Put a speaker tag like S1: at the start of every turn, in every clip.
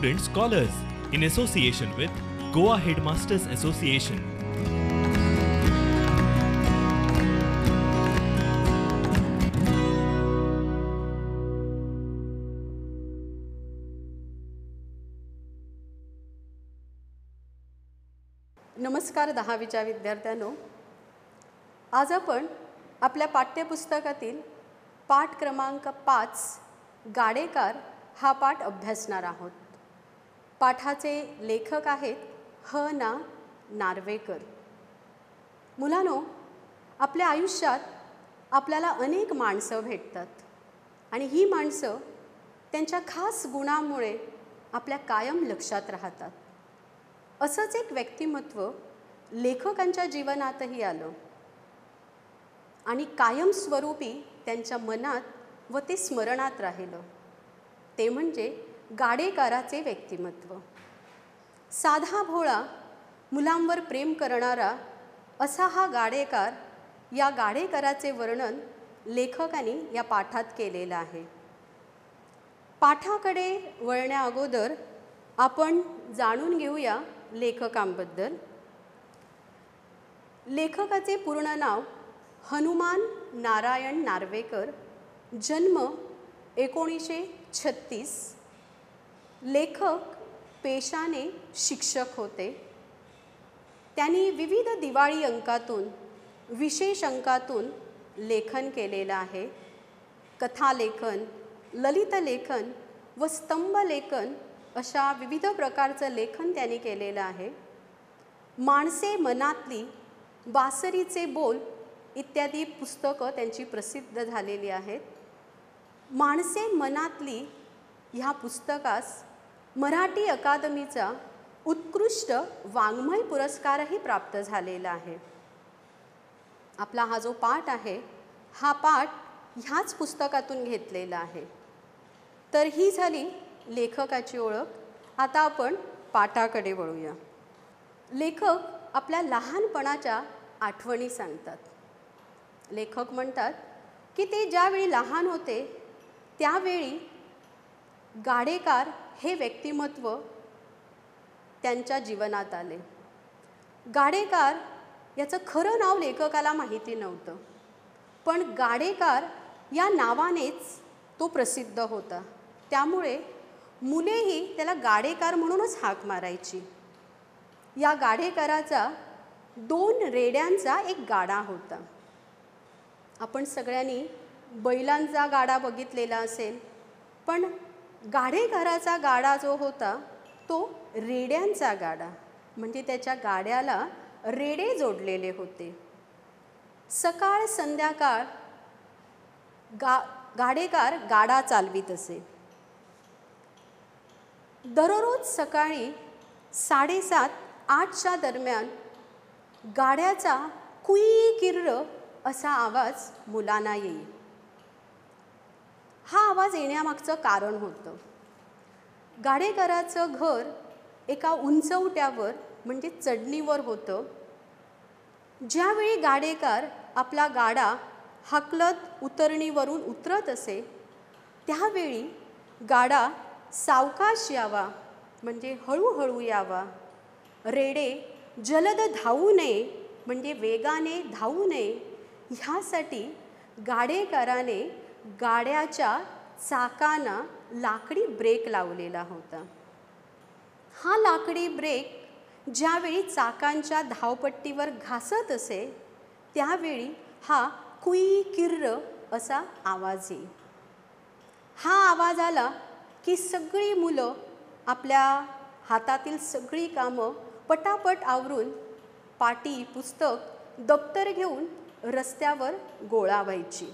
S1: Student Scholars in association with Goa Headmasters Association.
S2: नमस्कार 10वीच्या विद्यार्थ्यांनो, आज आपण आपल्या पाठ्यपुस्तकातील पाठ क्रमांक 5 गाडेकार हा पाठ अभ्यासणार आहोत. पाठाचे लेखक आहेत ह.ना. नार्वेकर. मुलांनो, आपल्या आयुष्यात आपल्याला अनेक माणसं भेटतात आणि ही माणसं त्यांच्या खास गुणांमुळे आपल्या कायम लक्षात राहतात. असंच एक व्यक्तिमत्व लेखकांच्या जीवनातही आलं आणि कायमस्वरूपी त्यांच्या मनात व ते स्मरणात राहिलं. ते म्हणजे गाडेकराचे व्यक्तिमत्व. साधा भोळा, मुलांवर प्रेम करणारा असा हा गाडेकर, या गाडेकराचे वर्णन लेखकांनी या पाठात केलेलं आहे. पाठाकडे वळण्या अगोदर आपण जाणून घेऊया लेखकांबद्दल. लेखकाचे पूर्ण नाव हनुमान नारायण नार्वेकर. जन्म 1936. लेखक पेशाने शिक्षक होते. त्यांनी विविध दिवाळी अंकातून, विशेष अंकातून लेखन केलेलं आहे. कथालेखन, ललितलेखन व स्तंभलेखन अशा विविध प्रकारचं लेखन त्यांनी केलेलं आहे. माणसे मनातली, बासरीचे बोल इत्यादी पुस्तकं त्यांची प्रसिद्ध झालेली आहेत. माणसे मनातली ह्या पुस्तकास मराठी अकादमीचा उत्कृष्ट वाङ्मय पुरस्कारही प्राप्त झालेला आहे. आपला हा जो पाठ आहे, हा पाठ ह्याच पुस्तकातून घेतलेला आहे. तर ही झाली लेखकाची ओळख. आता आपण पाठाकडे वळूया. लेखक आपल्या लहानपणाच्या आठवणी सांगतात. लेखक म्हणतात की ते ज्यावेळी लहान होते त्यावेळी गाडेकर हे व्यक्तिमत्व त्यांच्या जीवनात आले. गाडेकर याचं खरं नाव लेखकाला माहिती नव्हतं, पण गाडेकर या नावानेच तो प्रसिद्ध होता. त्यामुळे मुलेही त्याला गाडेकर म्हणूनच हाक मारायची. या गाडेकराचा 2 रेड्यांचा एक गाडा होता. आपण सगळ्यांनी बैलांचा गाडा बघितलेला असेल, पण गाडेकराचा गाडा जो होता तो रेड्यांचा गाडा, म्हणजे त्याच्या गाड्याला रेडे जोडलेले होते. सकाळ संध्याकाळ गाडेकर गाडा चालवित असे. दररोज सकाळी 7:30-8च्या दरम्यान गाड्याचा कुई किर्र असा आवाज मुलांना येई. हा आवाज येण्यामागचं कारण होतं, गाडेकराचं घर एका उंचवट्यावर म्हणजे चढणीवर होतं. ज्यावेळी गाडेकर आपला गाडा हाकलत उतरणीवरून उतरत असे, त्यावेळी गाडा सावकाश यावा म्हणजे हळूहळू यावा, रेडे जलद धावू नये म्हणजे वेगाने धावू नये, ह्यासाठी गाडेकराने गाड्याच्या चाकांना लाकडी ब्रेक लावलेला होता. हा लाकडी ब्रेक ज्यावेळी चाकांच्या धावपट्टीवर घासत असे, त्यावेळी हा कुई किर्र असा आवाज येई. हा आवाज आला की सगळी मुलं आपल्या हातातील सगळी कामं पटापट आवरून पाटी, पुस्तक, दप्तर घेऊन रस्त्यावर गोळा व्हायची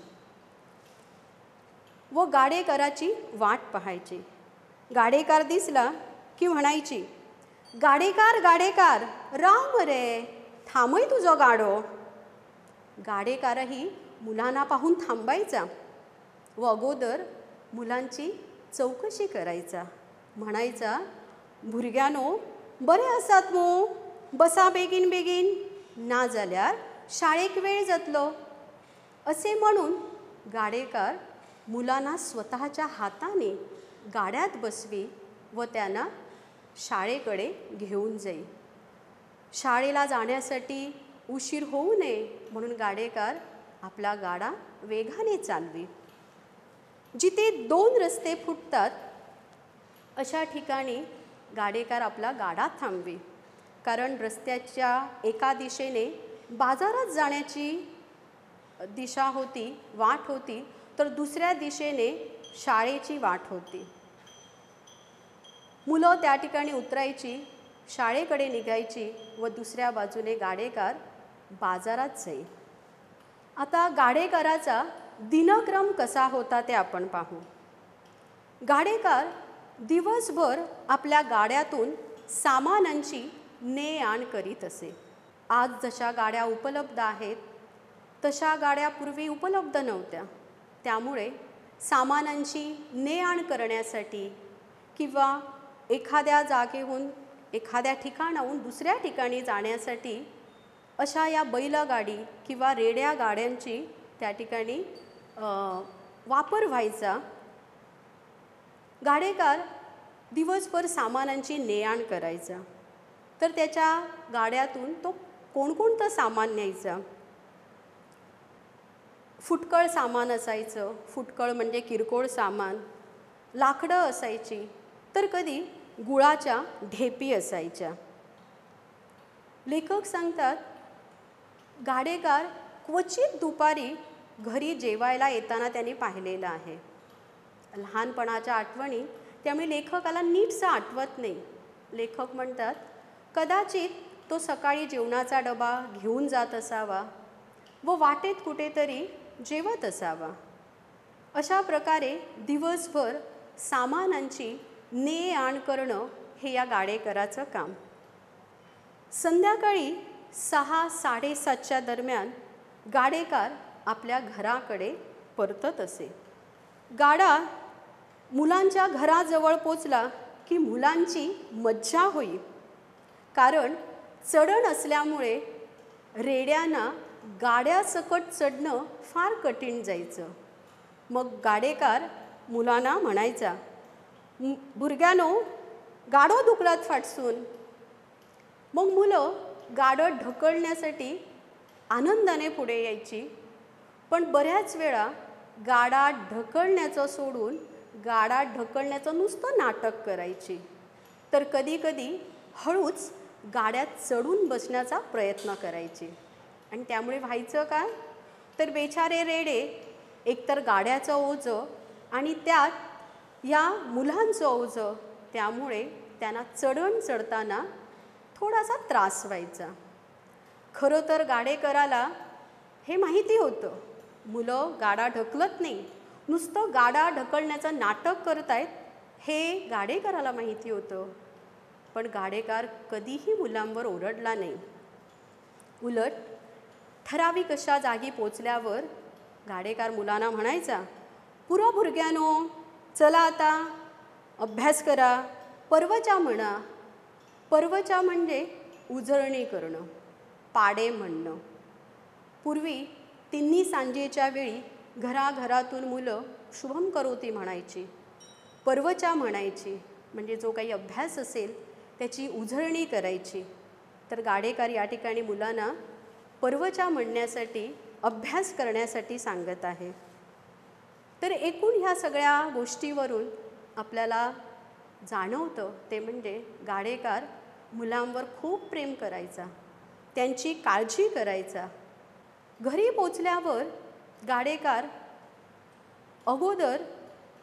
S2: व गाडेकराची वाट पाहायची. गाडेकर दिसला की म्हणायची, गाडेकर गाडेकर राम रे, थांबय तुझं गाडो. गाडेकरही मुलांना पाहून थांबायचा व अगोदर मुलांची चौकशी करायचा. म्हणायचा, भुरग्यानो बरे आसात मू, बसा बेगीन बेगीन, ना जाल्यार शाळेक वेळ जातलो. असे म्हणून गाडेकर मुलांना स्वतःच्या हाताने गाड्यात बसवी व त्यांना शाळेकडे घेऊन जाई. शाळेला जाण्यासाठी उशीर होऊ नये म्हणून गाडेकार आपला गाडा वेगाने चालवी. जिथे 2 रस्ते फुटतात अशा ठिकाणी गाडेकार आपला गाडा थांबवी. कारण रस्त्याच्या एका दिशेने बाजारात जाण्याची दिशा होती, वाट होती, तर दुसऱ्या दिशेने शाळेची वाट होती. मुलं त्या ठिकाणी उतरायची, शाळेकडे निघायची व दुसऱ्या बाजूने गाडेकार बाजारात जाईल. आता गाडेकराचा दिनक्रम कसा होता ते आपण पाहू. गाडेकार दिवसभर आपल्या गाड्यातून सामानांची ने आण करीत असे. आज जशा गाड्या उपलब्ध आहेत तशा गाड्या पूर्वी उपलब्ध नव्हत्या. त्यामुळे सामानांची ने आण करण्यासाठी किंवा एखाद्या जागेहून एखाद्या ठिकाणाहून दुसऱ्या ठिकाणी जाण्यासाठी अशा या बैलगाडी किंवा रेड्या गाड्यांची त्या ठिकाणी वापर व्हायचा. गाडेकार दिवसभर सामानांची ने आण करायचा. तर त्याच्या गाड्यातून तो कोणकोणतं सामान न्यायचा. फुटकळ सामान असायचं, फुटकळ म्हणजे किरकोळ सामान, लाकडं असायची, तर कधी गुळाच्या ढेपी असायच्या. लेखक सांगतात गाडेकार क्वचित दुपारी घरी जेवायला येताना त्यांनी पाहिलेलं आहे. लहानपणाच्या आठवणी त्यामुळे लेखकाला नीटसं आठवत नाही. लेखक म्हणतात कदाचित तो सकाळी जेवणाचा डबा घेऊन जात असावा व वाटेत कुठेतरी जेवत असावा. अशा प्रकारे दिवसभर सामानांची ने आण करणं हे या गाडेकराचं काम. संध्याकाळी 6-7:30च्या दरम्यान गाडेकार आपल्या घराकडे परतत असे. गाडा मुलांच्या घराजवळ पोचला की मुलांची मज्जा होई. कारण चढण असल्यामुळे रेड्यांना गाड्यासकट चढणं फार कठीण जायचं. मग गाडेकार मुलांना म्हणायचा, भुरग्यानो गाडो दुखलात फाटसून. मग मुलं गाडं ढकलण्यासाठी आनंदाने पुढे यायची. पण बऱ्याच वेळा गाडा ढकलण्याचं सोडून गाडा ढकलण्याचं नुसतं नाटक करायची. तर कधीकधी हळूच गाड्यात चढून बसण्याचा प्रयत्न करायची. आणि त्यामुळे व्हायचं काय, तर बेचारे रेडे एकतर गाड्याचं ओझं आणि त्यात या मुलांचं ओझं, त्यामुळे त्यांना चढण चढताना थोडासा त्रास व्हायचा. खरं तर गाडेकराला हे माहिती होतं, मुलं गाडा ढकलत नाही, नुसतं गाडा ढकलण्याचं नाटक करतायत हे गाडेकराला माहिती होतं. पण गाडेकार कधीही मुलांवर ओरडला नाही. उलट ठराविक अशा जागी पोचल्यावर गाडेकार मुलांना म्हणायचा, पुरा भुरग्यानो चला आता अभ्यास करा, पर्वचा म्हणा. पर्वचा म्हणजे उजळणी करणं, पाडे म्हणणं. पूर्वी तिन्ही सांजेच्या वेळी घराघरातून मुलं शुभम करोती म्हणायची, पर्वचा म्हणायची, म्हणजे जो काही अभ्यास असेल त्याची उजळणी करायची. तर गाडेकार या ठिकाणी मुलांना पर्वचा म्हणण्यासाठी, अभ्यास करण्यासाठी सांगत आहे. तर एकूण ह्या सगळ्या गोष्टीवरून आपल्याला जाणवतं ते म्हणजे गाडेकार मुलांवर खूप प्रेम करायचा, त्यांची काळजी करायचा. घरी पोचल्यावर गाडेकार अगोदर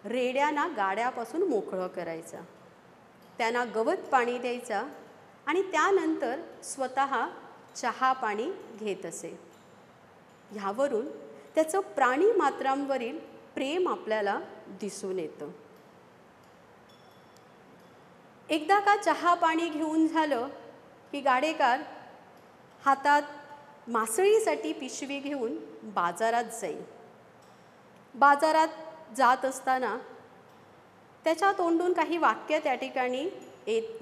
S2: रेड्यांना गाड्यापासून मोकळं करायचा, त्यांना गवत पाणी द्यायचा आणि त्यानंतर स्वतः चहा पाणी घेत असे. ह्यावरून त्याचं प्राणी मात्रांवरील प्रेम आपल्याला दिसून येतं. एकदा का चहा पाणी घेऊन झालं की गाडेकार हातात मासळीसाठी पिशवी घेऊन बाजारात जाईल. बाजारात जात असताना त्याच्या तोंडून काही वाक्य त्या ठिकाणी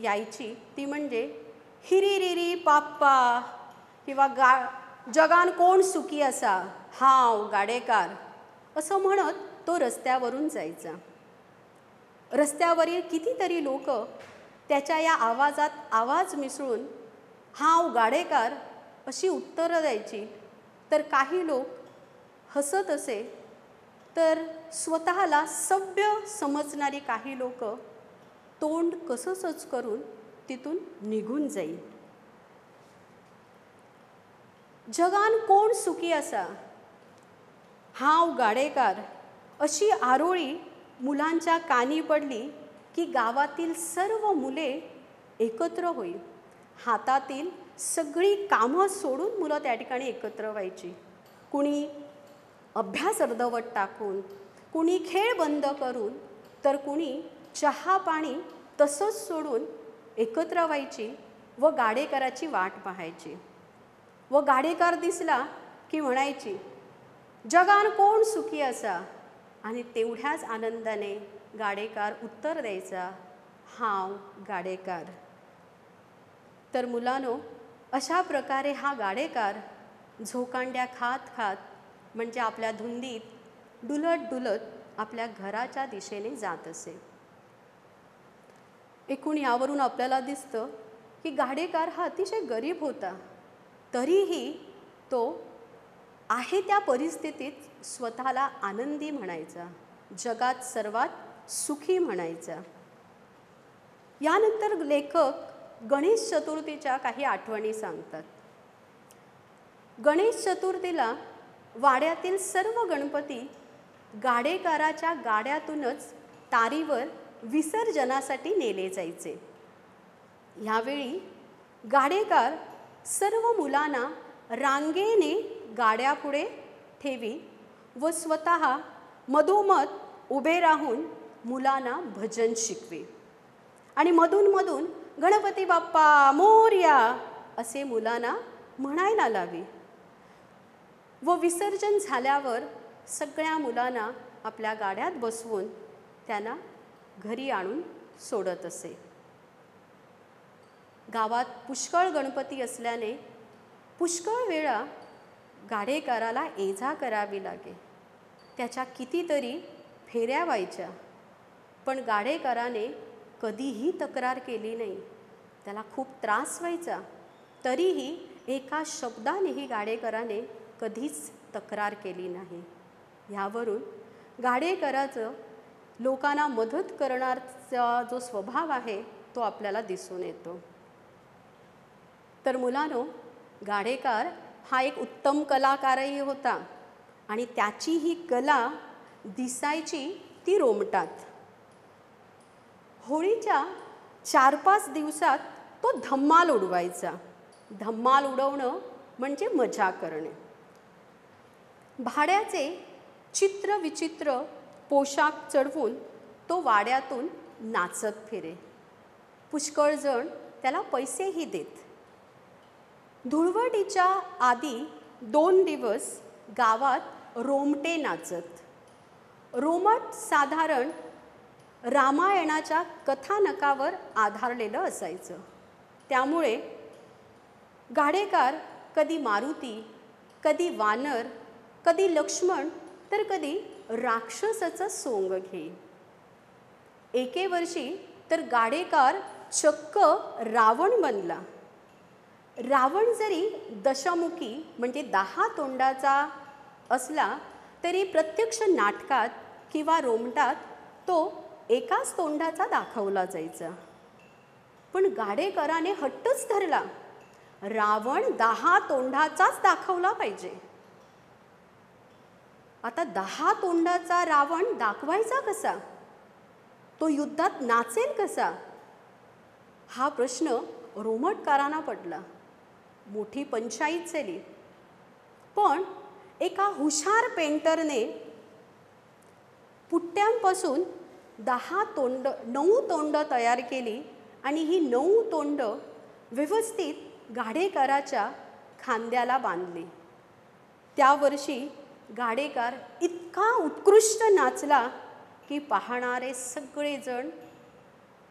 S2: यायची. ती म्हणजे हिरी रिरी पाप्पा किंवा जगान कोण सुखी असा, हाव गाडेकार, असं म्हणत तो रस्त्यावरून जायचा. रस्त्यावरील कितीतरी लोक त्याच्या या आवाजात आवाज मिसळून हाव गाडेकार अशी उत्तरं द्यायची. तर काही लोक हसत असे, तर स्वतःला सभ्य समजणारी काही लोक तोंड कसंच करून तिथून निघून जाईल. जगान कोण सुखी असा, हाव गाडेकार अशी आरोळी मुलांच्या कानी पडली की गावातील सर्व मुले एकत्र होईल. हातातील सगळी कामं सोडून मुलं त्या ठिकाणी एकत्र व्हायची. कुणी अभ्यास अर्धवट टाकून, कुणी खेळ बंद करून, तर कुणी चहा पाणी तसंच सोडून एकत्र व्हायची व गाडेकराची वाट पाहायची. व गाडेकर दिसला की म्हणायची, जगान कोण सुखी असा, आणि तेवढ्याच आनंदाने गाडेकर उत्तर द्यायचा, हाव गाडेकर. तर मुलांनो, अशा प्रकारे हा गाडेकर झोकांड्या खात खात म्हणजे आपल्या धुंदीत डुलत डुलत आपल्या घराच्या दिशेने जात असे. एकूण यावरून आपल्याला दिसतं की गाडेकर हा अतिशय गरीब होता, तरीही तो आहे त्या परिस्थितीत स्वतःला आनंदी म्हणायचा, जगात सर्वात सुखी म्हणायचा. यानंतर लेखक गणेश चतुर्थीच्या काही आठवणी सांगतात. गणेश चतुर्थीला वाड्यातील सर्व गणपती गाडेकराच्या गाड्यातूनच तारीवर विसर्जनासाठी नेले जायचे. यावेळी गाडेकर सर्व मुलांना रांगेने गाड्यापुढे ठेवी व स्वतः मधोमध उभे राहून मुलांना भजन शिकवे आणि मधून गणपती बाप्पा मोरया असे मुलांना म्हणायला लावे. व विसर्जन झाल्यावर सगळ्या मुलांना आपल्या गाड्यात बसवून त्यांना घरी आणून सोडत असे. गावात पुष्कळ गणपती असल्याने पुष्कळ वेळा गाडेकराला ये-जा करावी लागे. त्याच्या कितीतरी फेऱ्या व्हायच्या, पण गाडेकराने कधीही तक्रार केली नाही. त्याला खूप त्रास व्हायचा, तरीही एका शब्दानेही गाडेकराने कधीच तक्रार केली नाही. यावरून गाडेकराचं लोकांना मदत करण्याचा जो स्वभाव आहे तो आपल्याला दिसून येतो. तर मुलांनो, गाडेकर हा एक उत्तम कलाकारही होता आणि त्याची ही कला दिसायची ती रोमटात. होळीच्या 4-5 दिवसात तो धम्माल उडवायचा. धम्माल उडवणं म्हणजे मजा करणे. भाड्याचे चित्रविचित्र पोशाख चढवून तो वाड्यातून नाचत फिरे. पुष्कळ जण त्याला पैसेही देत. धुळवटीच्या आधी 2 दिवस गावात रोमटे नाचत. रोमट साधारण रामायणाच्या कथानकावर आधारलेलं असायचं. त्यामुळे गाडेकर कधी मारुती, कधी वानर, कधी लक्ष्मण, तर कधी राक्षसाचं सोंग घेई. एके वर्षी तर गाडेकर चक्क रावण बनला. रावण जरी दशमुखी म्हणजे 10 तोंडाचा असला तरी प्रत्यक्ष नाटकात किंवा रोमटात तो एकाच तोंडाचा दाखवला जायचा. पण गाडेकराने हट्टच धरला, रावण 10 तोंडाचाच दाखवला पाहिजे. आता 10 तोंडाचा रावण दाखवायचा कसा? तो युद्धात नाचेल कसा? हा प्रश्न रोमटकारांना पडला. मोठी पंचायत झाली. पण एका हुशार पेंटरने पुट्ट्यांपासून 9 तोंड तयार केली आणि ही 9 तोंड व्यवस्थित गाडेकराच्या खांद्याला बांधली. त्या वर्षी गाडेकर इतका उत्कृष्ट नाचला की पाहणारे सगळेजण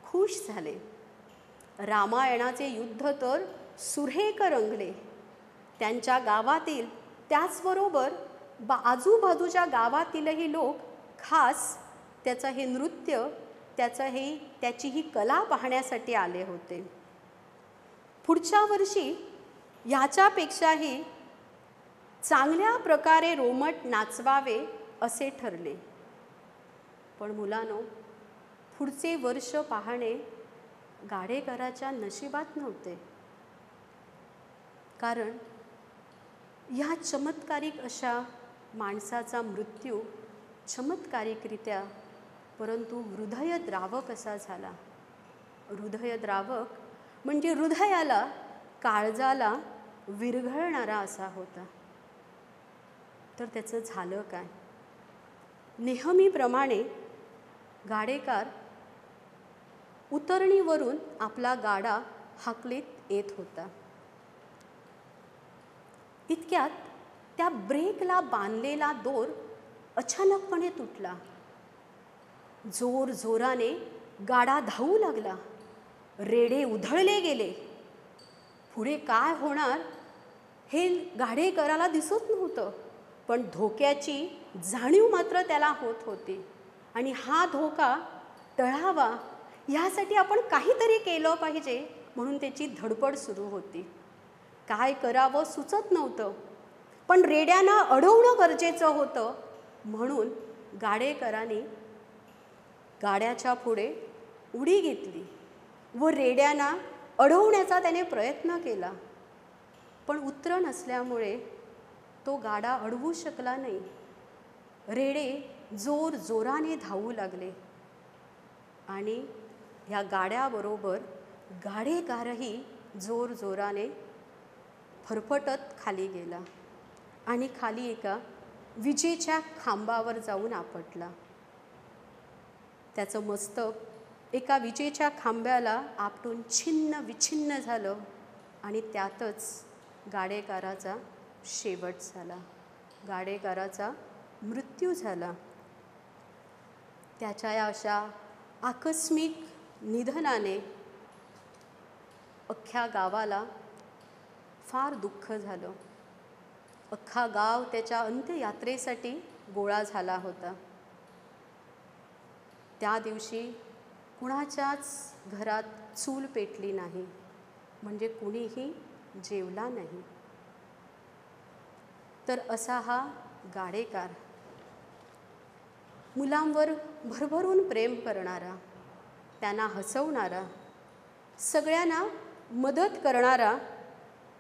S2: खुश झाले. रामायणाचे युद्ध तर सुरेख रंगले. त्यांच्या गावातील त्याचबरोबर आजूबाजूच्या गावातीलही लोक खास त्याचं हे नृत्य त्याची ही कला पाहण्यासाठी आले होते. पुढच्या वर्षी ह्याच्यापेक्षाही चांगल्या प्रकारे रोमट नाचवावे असे ठरले. पण मुलांनो, पुढचे वर्ष पाहणे गाडेकराच्या नशिबात नव्हते. कारण ह्या चमत्कारिक अशा माणसाचा मृत्यू चमत्कारिकरित्या परंतु हृदयद्रावक असा झाला. हृदयद्रावक म्हणजे हृदयाला, काळजाला विरघळणारा असा होता. तर त्याचं झालं काय? नेहमीप्रमाणे गाडेकर उतरणीवरून आपला गाडा हाकलीत येत होता. इतक्यात त्या ब्रेकला बांधलेला दोर अचानकपणे तुटला. जोर जोराने गाडा धावू लागला. रेडे उधळले गेले. पुढे काय होणार हे गाडेकराला दिसत नव्हतं, पण धोक्याची जाणीव मात्र त्याला होत होती. आणि हा धोका टळावा ह्यासाठी आपण काहीतरी केलं पाहिजे म्हणून त्याची धडपड सुरू होती. काय करावं सुचत नव्हतं, पण रेड्यांना अडवणं गरजेचं होतं. म्हणून गाडेकरांनी गाड्याच्या पुढे उडी घेतली व रेड्यांना अडवण्याचा त्याने प्रयत्न केला. पण उतरण असल्यामुळे तो गाडा अडवू शकला नाही. रेडे जोर जोराने धावू लागले आणि ह्या गाड्याबरोबर गाडेकरही जोर जोराने फरफटत खाली गेला आणि खाली एका विजेच्या खांबावर जाऊन आपटला. त्याचं मस्तक एका विजेच्या खांब्याला आपटून छिन्न विछिन्न झालं आणि त्यातच गाडेकराचा शेवट झाला. गाडेकराचा मृत्यू झाला. त्याच्या या अशा आकस्मिक निधनाने अख्ख्या गावाला फार दुःख झालं. अख्खा गाव त्याच्या अंत्ययात्रेसाठी गोळा झाला होता. त्या दिवशी कुणाच्याच घरात चूल पेटली नाही, म्हणजे कुणीही जेवला नाही. तर असा हा गाडेकर, मुलांवर भरभरून प्रेम करणारा, त्यांना हसवणारा, सगळ्यांना मदत करणारा,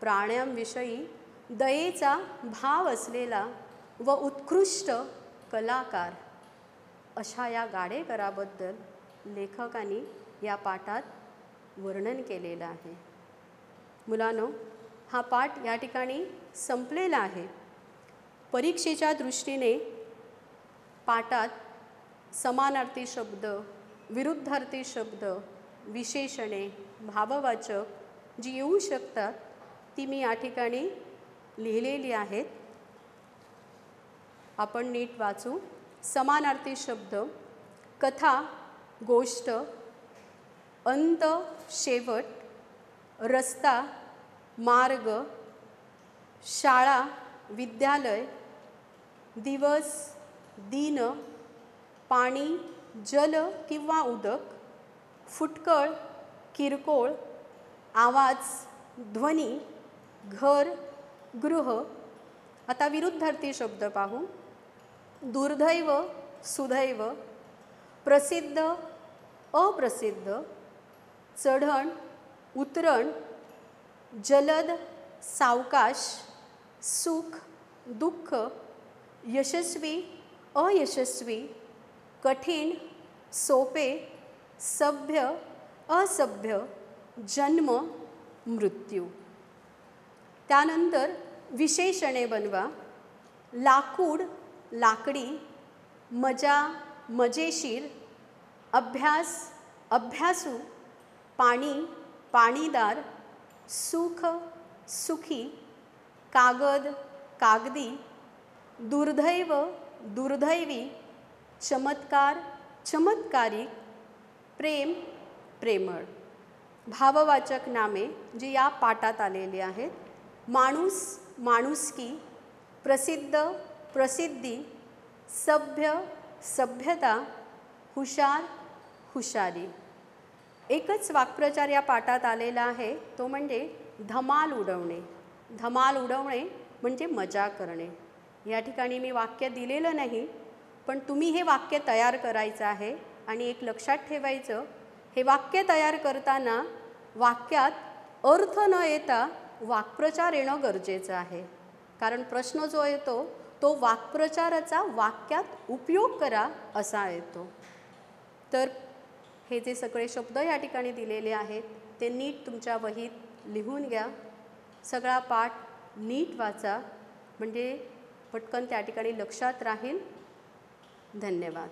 S2: प्राण्यांविषयी दयेचा भाव असलेला व उत्कृष्ट कलाकार, अशा या गाडेकराबद्दल लेखकांनी या पाठात वर्णन केलेलं आहे. मुलांनो, हा पाठ या ठिकाणी संपलेला आहे. परीक्षेच्या दृष्टीने पाठात समानार्थी शब्द, विरुद्धार्थी शब्द, विशेषणे, भाववाचक जी येऊ शकतात ती मी या ठिकाणी लिहिलेली आहेत. आपण नीट वाचू. समानार्थी शब्द: कथा, गोष्ट, अंत, शेवट, रस्ता, मार्ग, शाळा, विद्यालय, दिवस, दिन, पाणी, जल किंवा उदक, फुटकळ, किरकोळ, आवाज, ध्वनी, घर, गृह. आता विरुद्धार्थी शब्द पाहू. दुर्दैव, सुदैव, प्रसिद्ध, अप्रसिद्ध, चढण, उतरण, जलद, सावकाश, सुख, दुःख, यशस्वी, अयशस्वी, कठीण, सोपे, सभ्य, असभ्य, जन्म, मृत्यू. त्यानंतर विशेषणे बनवा. लाकूड, लाकडी, मजा, मजेशीर, अभ्यास, अभ्यासू, पाणी, पाणीदार, सुख, सुखी, कागद, कागदी, दुर्दैव, दुर्दैवी, चमत्कार, चमत्कारिक, प्रेम, प्रेमळ. भाववाचक नामे जी या पाठात आलेली आहेत: माणूस, माणुसकी, प्रसिद्ध, प्रसिद्धी, सभ्य, सभ्यता, हुशार, हुशारी. एकच वाक्प्रचार या पाठात आलेला आहे, तो म्हणजे धमाल उडवणे. धमाल उडवणे म्हणजे मजा करणे. या ठिकाणी मी वाक्य दिलेलं नाही, पण तुम्ही हे वाक्य तयार करायचं आहे. आणि एक लक्षात ठेवायचं, हे वाक्य तयार करताना वाक्यात अर्थ न येता वाक्प्रचार येणं गरजेचं आहे. कारण प्रश्न जो येतो तो वाक्प्रचाराचा वाक्यात उपयोग करा असा येतो. तर हे जे सगळे शब्द या ठिकाणी दिलेले आहेत ते नीट तुमच्या वहीत लिहून घ्या. सगळा पाठ नीट वाचा, म्हणजे पटकन त्या ठिकाणी लक्षात राहील. धन्यवाद.